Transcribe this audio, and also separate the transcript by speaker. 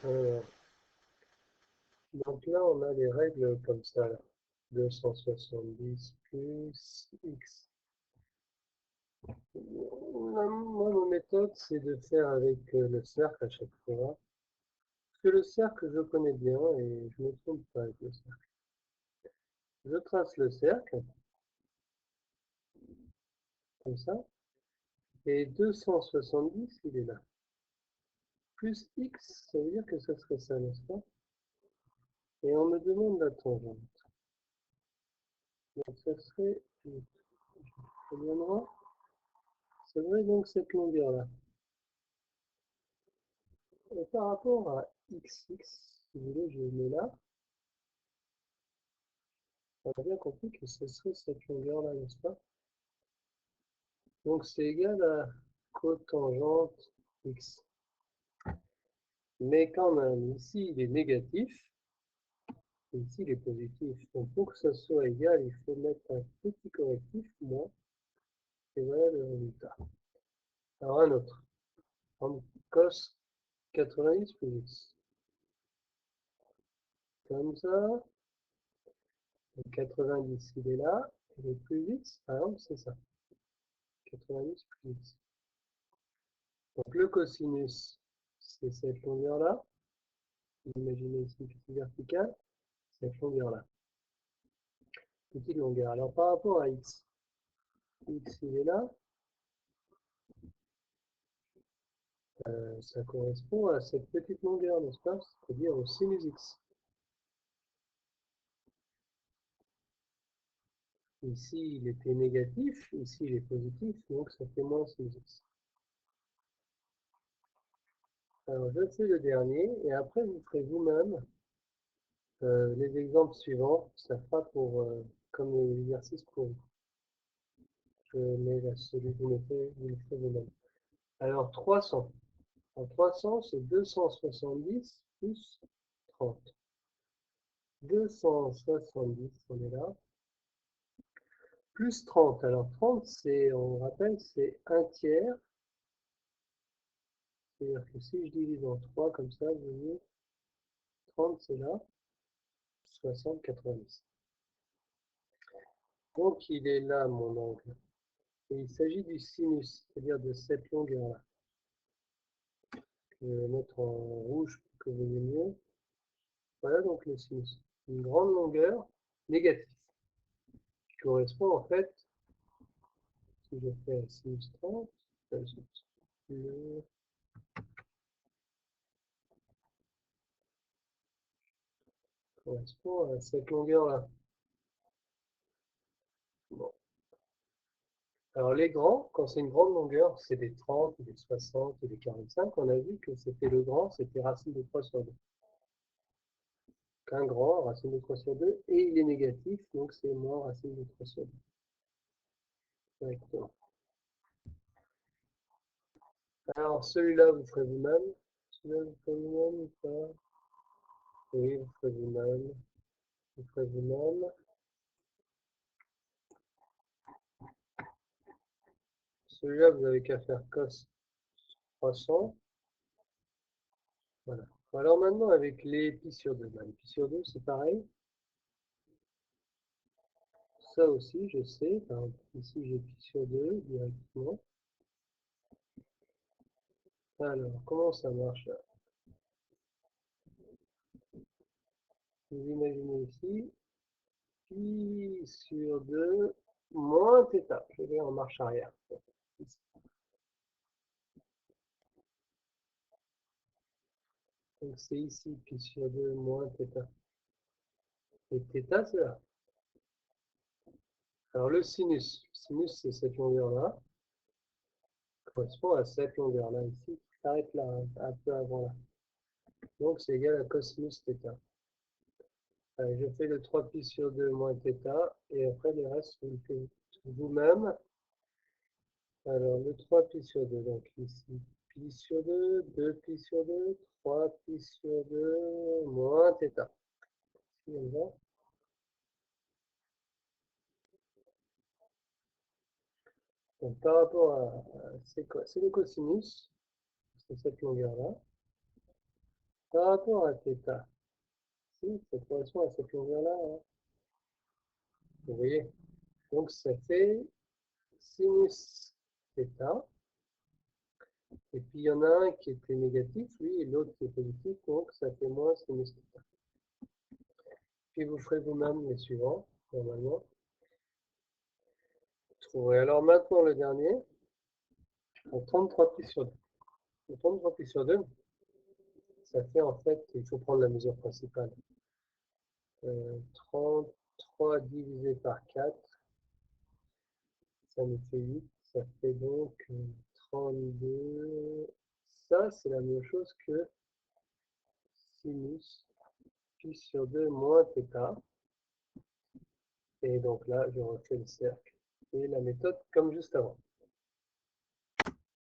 Speaker 1: Alors, donc là, on a les règles comme ça, là. 270 plus x. Moi, ma méthode, c'est de faire avec le cercle à chaque fois. Parce que le cercle, je connais bien et je ne me trompe pas avec le cercle. Je trace le cercle, comme ça, et 270, il est là. Plus x, ça veut dire que ça serait ça, n'est-ce pas? Et on me demande la tangente. Donc ça serait, ça viendra, ça serait donc cette longueur-là. Et par rapport à xx, si vous voulez, je mets là, on a bien compris que ce serait cette longueur-là, n'est-ce pas? Donc c'est égal à cotangente x. Mais quand même, ici il est négatif, et ici il est positif. Donc pour que ça soit égal, il faut mettre un petit correctif, moins, et voilà le résultat. Alors un autre, en cos 90 plus x. Comme ça, le 90 il est là, et le plus x, par exemple, c'est ça. 90 plus x. Donc le cosinus, c'est cette longueur-là. Imaginez ici une petite verticale, cette longueur-là. Petite longueur. Alors par rapport à x, x il est là, ça correspond à cette petite longueur, n'est-ce pas? C'est-à-dire au sinus x. Ici il était négatif, ici il est positif, donc ça fait moins sinus x. Alors je fais le dernier, et après vous ferez vous-même les exemples suivants. Ça fera pour, comme l'exercice pour vous. Je mets celui que vous le ferez vous-même. Alors 300. En 300, c'est 270 plus 30. 270, on est là, plus 30. Alors 30, c'est, on rappelle, c'est un tiers. C'est-à-dire que si je divise en 3 comme ça, vous voyez, 30 c'est là, 60, 90. Donc il est là mon angle. Et il s'agit du sinus, c'est-à-dire de cette longueur-là. Je vais mettre en rouge pour que vous voyez mieux. Voilà donc le sinus. Une grande longueur négative, qui correspond en fait, si je fais un sinus 30, le correspond à cette longueur-là. Bon. Alors les grands, quand c'est une grande longueur, c'est des 30, des 60 et des 45. On a vu que c'était le grand, c'était racine de 3 sur 2. Qu'un grand, racine de 3 sur 2, et il est négatif, donc c'est moins racine de 3 sur 2. Directement. Alors celui-là, vous ferez vous-même. Celui-là, vous ferez vous-même ou pas? Oui, vous ferez vous-même. Vous ferez vous-même. Celui-là, vous avez qu'à faire cos 300. Voilà. Alors maintenant, avec les pi sur 2, pi sur 2, c'est pareil. Ça aussi, je sais. Par exemple, ici, j'ai pi sur 2 directement. Alors, comment ça marche là? Vous imaginez ici, pi sur 2 moins θ. Je vais en marche arrière. Donc c'est ici pi sur 2 moins θ. Et θ, c'est là. Alors le sinus c'est cette longueur-là, correspond à cette longueur-là ici, qui s'arrête là, un peu avant là. Donc c'est égal à cosinus θ. Allez, je fais le 3 pi sur 2 moins θ, et après le reste, vous le faites vous-même. Alors le 3 pi sur 2, donc ici, pi sur 2, 2 pi sur 2, 3 pi sur 2, moins θ. Ici, on va. Donc par rapport à c'est quoi? C'est le cosinus, c'est cette longueur-là. par rapport à θ. Si, ça correspond à cette longueur-là. Hein. Vous voyez? Donc ça fait sinus θ. Et puis il y en a un qui était négatif, lui, et l'autre qui est positif, donc ça fait moins sinus θ. Puis vous ferez vous-même les suivants, normalement. Vous trouverez alors maintenant le dernier, en 33 plis sur 2. En 33 plis sur 2, ça fait en fait, il faut prendre la mesure principale. 33 divisé par 4, ça nous fait 8. Ça fait donc 32. Ça, c'est la même chose que sinus pi sur 2 moins θ. Et donc là, je refais le cercle et la méthode comme juste avant.